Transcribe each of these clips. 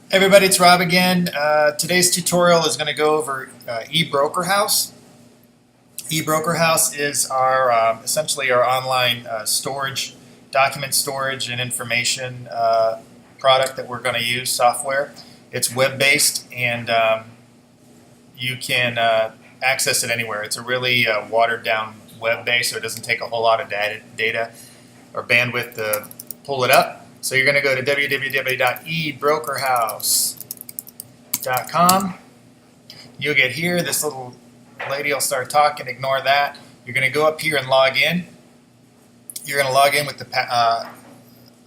Hey everybody, it's Rob again. Today's tutorial is going to go over e-brokerhouse. E-brokerhouse is our essentially our online storage, document storage, and information product that we're going to use. Software. It's web-based, and you can access it anywhere. It's a really watered-down web base, so it doesn't take a whole lot of data or bandwidth to pull it up. So you're going to go to www.ebrokerhouse.com. You'll get here. This little lady will start talking. Ignore that. You're going to go up here and log in. You're going to log in with the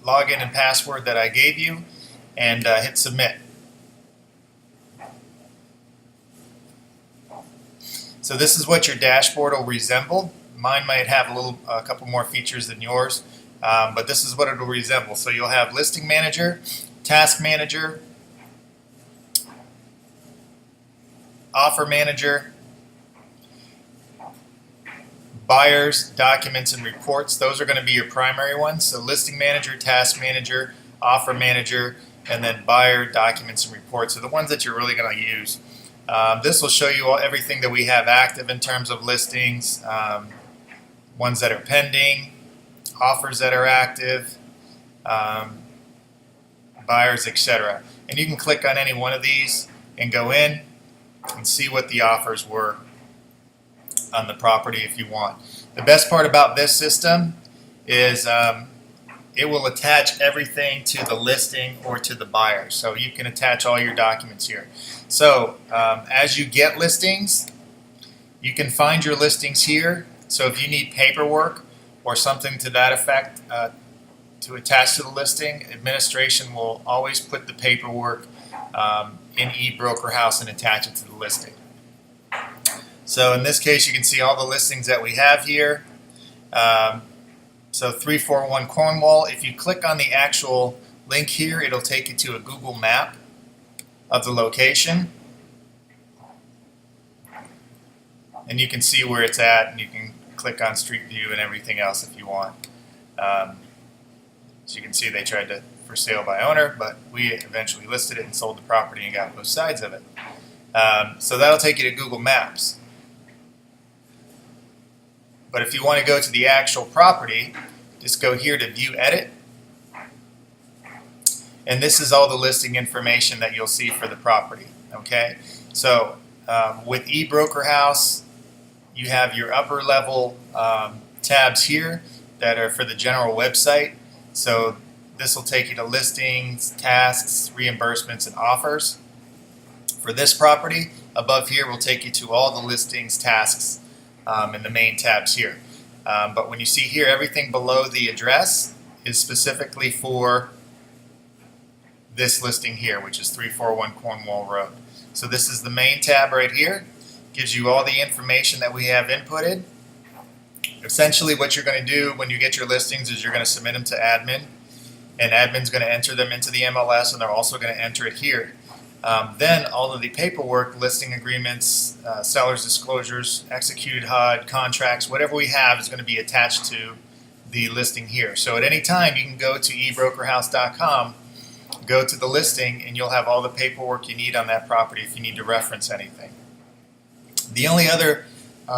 login and password that I gave you, and hit submit. So this is what your dashboard will resemble. Mine might have a couple more features than yours. But this is what it will resemble. So you'll have listing manager, task manager, offer manager, buyers, documents, and reports. Those are going to be your primary ones. So listing manager, task manager, offer manager, and then buyer, documents, and reports are the ones that you're really going to use. This will show you everything that we have active in terms of listings, ones that are pending, offers that are active, buyers, etc. And you can click on any one of these and go in and see what the offers were on the property if you want. The best part about this system is it will attach everything to the listing or to the buyer. So you can attach all your documents here. So as you get listings, you can find your listings here. So if you need paperwork or something to that effect to attach to the listing, administration will always put the paperwork in e-brokerhouse and attach it to the listing. So in this case, you can see all the listings that we have here. So 341 Cornwall. If you click on the actual link here, it'll take you to a Google map of the location. And you can see where it's at, and you can click on Street View and everything else if you want. So you can see they tried to for sale by owner, but we eventually listed it and sold the property and got both sides of it. So that'll take you to Google Maps. But if you want to go to the actual property, just go here to View Edit. And this is all the listing information that you'll see for the property. Okay, so with eBrokerhouse, you have your upper level tabs here that are for the general website. So this will take you to listings, tasks, reimbursements, and offers. For this property, above here will take you to all the listings, tasks, and the main tabs here. But when you see here, everything below the address is specifically for this listing here, which is 341 Cornwall Road. So this is the main tab right here. Gives you all the information that we have inputted. Essentially what you're going to do when you get your listings is you're going to submit them to admin, and admin's going to enter them into the MLS, and they're also going to enter it here. Then all of the paperwork, listing agreements, seller's disclosures, executed HUD, contracts, whatever we have is going to be attached to the listing here. So at any time you can go to ebrokerhouse.com, go to the listing, and you'll have all the paperwork you need on that property if you need to reference anything. The only other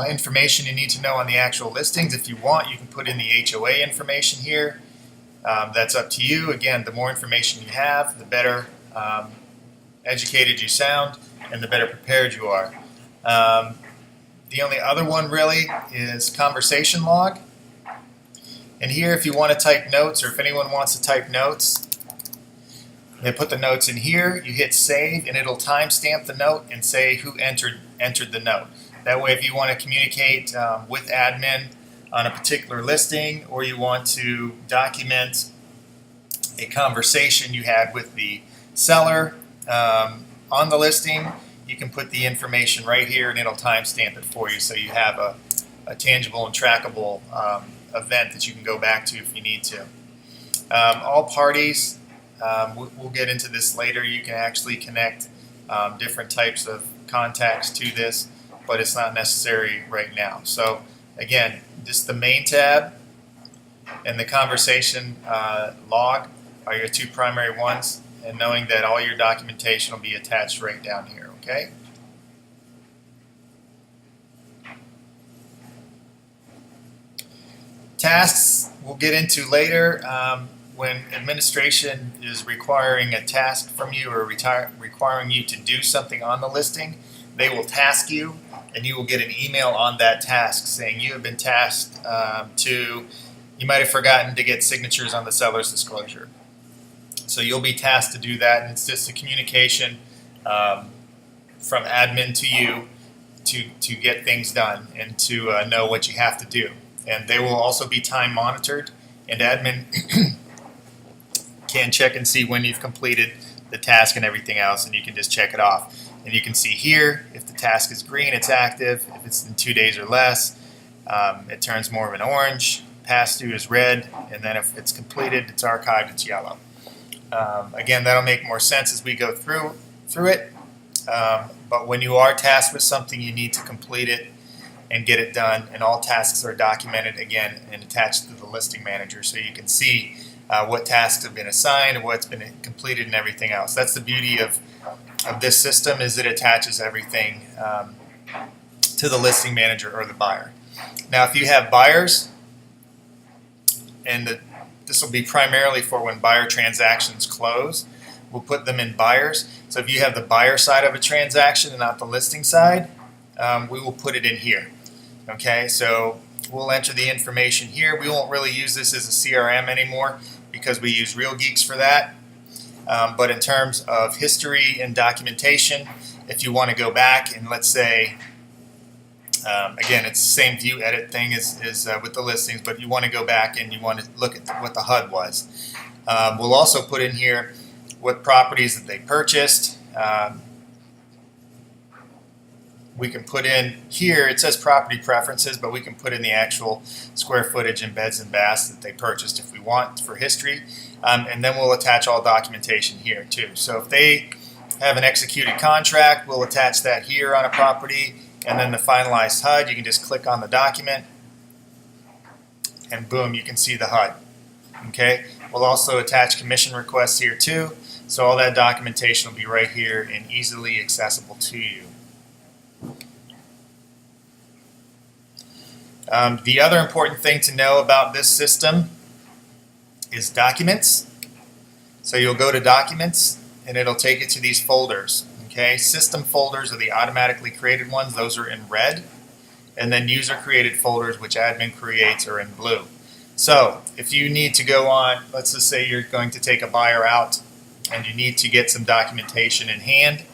information you need to know on the actual listings, if you want, you can put in the HOA information here. That's up to you. Again, the more information you have, the better educated you sound and the better prepared you are. The only other one really is conversation log. And here, if you want to type notes, or if anyone wants to type notes, they put the notes in here. You hit save, and it'll timestamp the note and say who entered the note. That way, if you want to communicate with admin on a particular listing, or you want to document a conversation you had with the seller on the listing, you can put the information right here, and it'll timestamp it for you, so you have a tangible and trackable event that you can go back to if you need to. All parties. We'll get into this later. You can actually connect different types of contacts to this, but it's not necessary right now. So again, just the main tab and the conversation log are your two primary ones. and knowing that all your documentation will be attached right down here, okay? Tasks we'll get into later. When administration is requiring a task from you or requiring you to do something on the listing, they will task you, and you will get an email on that task saying you have been tasked you might have forgotten to get signatures on the seller's disclosure. So you'll be tasked to do that, and it's just a communication from admin to you to get things done and to know what you have to do. And they will also be time monitored, and admin can check and see when you've completed the task and everything else, and you can just check it off. And you can see here, if the task is green, it's active. If it's in 2 days or less, it turns more of an orange. Past due is red, and then if it's completed, it's archived, it's yellow. Again, that'll make more sense as we go through it. But when you are tasked with something, you need to complete it and get it done, and all tasks are documented again and attached to the listing manager, so you can see what tasks have been assigned and what's been completed and everything else. That's the beauty of this system, is it attaches everything to the listing manager or the buyer. Now, if you have buyers, and this will be primarily for when buyer transactions close, we'll put them in buyers. So if you have the buyer side of a transaction and not the listing side, we will put it in here. Okay, so we'll enter the information here. We won't really use this as a CRM anymore because we use Real Geeks for that. But in terms of history and documentation, if you want to go back and let's say, again, it's the same view edit thing as with the listings, but you want to go back and you want to look at what the HUD was. We'll also put in here what properties that they purchased. We can put in here, it says property preferences, but we can put in the actual square footage and beds and baths that they purchased if we want for history. And then we'll attach all documentation here too. So if they have an executed contract, we'll attach that here on a property, and then the finalized HUD, you can just click on the document and boom, you can see the HUD. Okay, we'll also attach commission requests here too, so all that documentation will be right here and easily accessible to you. The other important thing to know about this system is documents. So you'll go to documents and it'll take you to these folders. Okay, system folders are the automatically created ones, those are in red, and then user created folders, which admin creates, are in blue. So if you need to go on, let's just say you're going to take a buyer out and you need to get some documentation in hand,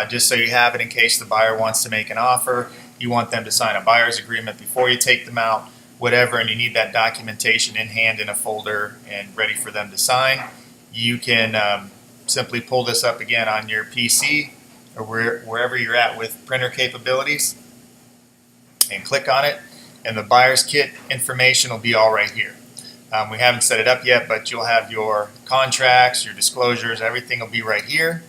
just so you have it in case the buyer wants to make an offer, you want them to sign a buyer's agreement before you take them out, whatever, and you need that documentation in hand in a folder and ready for them to sign, you can simply pull this up again on your PC or wherever you're at with printer capabilities and click on it, and the buyer's kit information will be all right here. We haven't set it up yet, but you'll have your contracts, your disclosures, everything will be right here.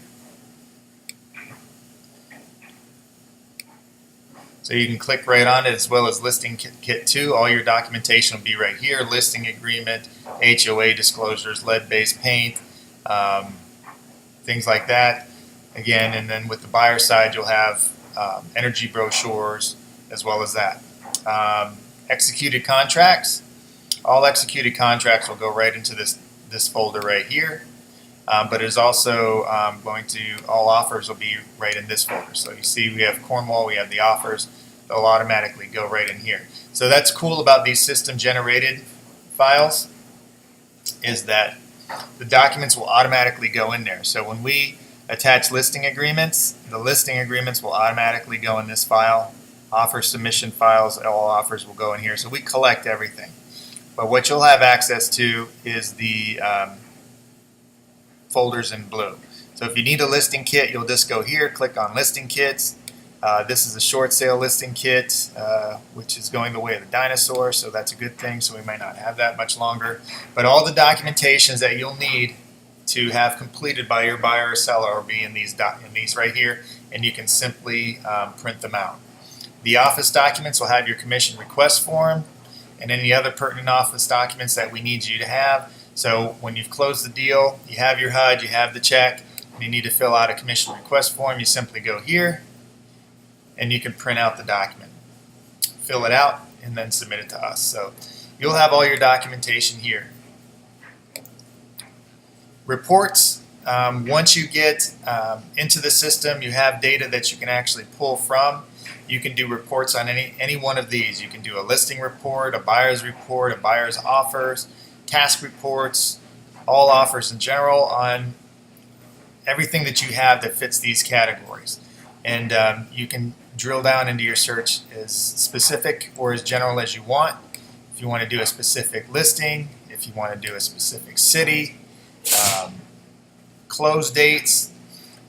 So you can click right on it, as well as listing kit 2. All your documentation will be right here. Listing agreement, HOA disclosures, lead-based paint, things like that. Again, and then with the buyer side, you'll have energy brochures as well as that. Executed contracts. All executed contracts will go right into this folder right here. But it is also going to, all offers will be right in this folder. So you see we have Cornwall, we have the offers, they'll automatically go right in here. So that's cool about these system generated files, is that the documents will automatically go in there. So when we attach listing agreements, the listing agreements will automatically go in this file. Offer submission files, all offers will go in here. So we collect everything. But what you'll have access to is the folders in blue. So if you need a listing kit, you'll just go here, click on listing kits. This is a short sale listing kit, which is going the way of the dinosaur, so that's a good thing, so we might not have that much longer. But all the documentations that you'll need to have completed by your buyer or seller will be in these right here, and you can simply print them out. The office documents will have your commission request form and any other pertinent office documents that we need you to have. So when you've closed the deal, you have your HUD, you have the check, and you need to fill out a commission request form, you simply go here and you can print out the document, fill it out, and then submit it to us. So you'll have all your documentation here. Reports, once you get into the system, you have data that you can actually pull from. You can do reports on any one of these. You can do a listing report, a buyer's offers, task reports, all offers in general on everything that you have that fits these categories. And you can drill down into your search as specific or as general as you want. If you want to do a specific listing, if you want to do a specific city, close dates,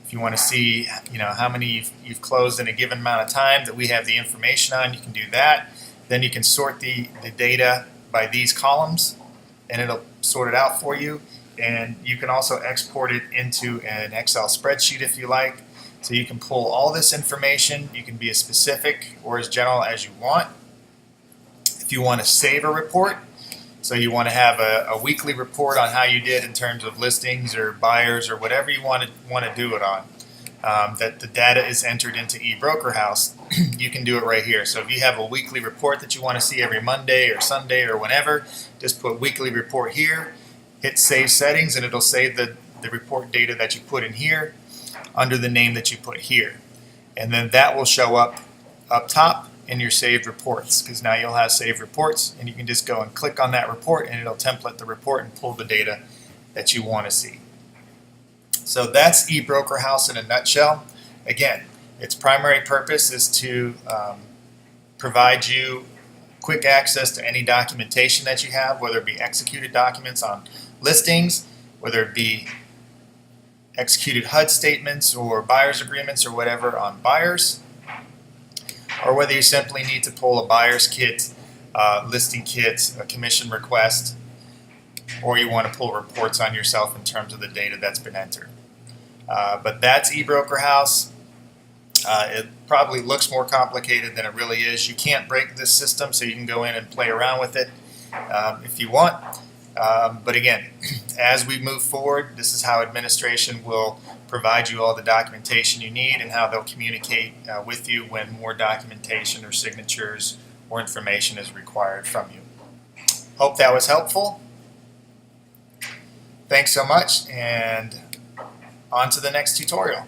if you want to see how many you've closed in a given amount of time that we have the information on, you can do that. Then you can sort the data by these columns and it'll sort it out for you. And you can also export it into an Excel spreadsheet if you like. So you can pull all this information. You can be as specific or as general as you want. If you want to save a report, so you want to have a weekly report on how you did in terms of listings or buyers or whatever you want to do it on, that the data is entered into e-brokerhouse, you can do it right here. So if you have a weekly report that you want to see every Monday or Sunday or whenever, just put weekly report here, hit save settings, and it'll save the report data that you put in here under the name that you put here. And then that will show up top in your saved reports, because now you'll have saved reports and you can just go and click on that report and it'll template the report and pull the data that you want to see. So that's e-brokerhouse in a nutshell. Again, its primary purpose is to provide you quick access to any documentation that you have, whether it be executed documents on listings, whether it be executed HUD statements or buyer's agreements or whatever on buyers, or whether you simply need to pull a buyer's kit, listing kit, a commission request, or you want to pull reports on yourself in terms of the data that's been entered. But that's e-brokerhouse. It probably looks more complicated than it really is. You can't break this system, so you can go in and play around with it if you want. But again, as we move forward, this is how administration will provide you all the documentation you need and how they'll communicate with you when more documentation or signatures or information is required from you. Hope that was helpful. Thanks so much, and on to the next tutorial.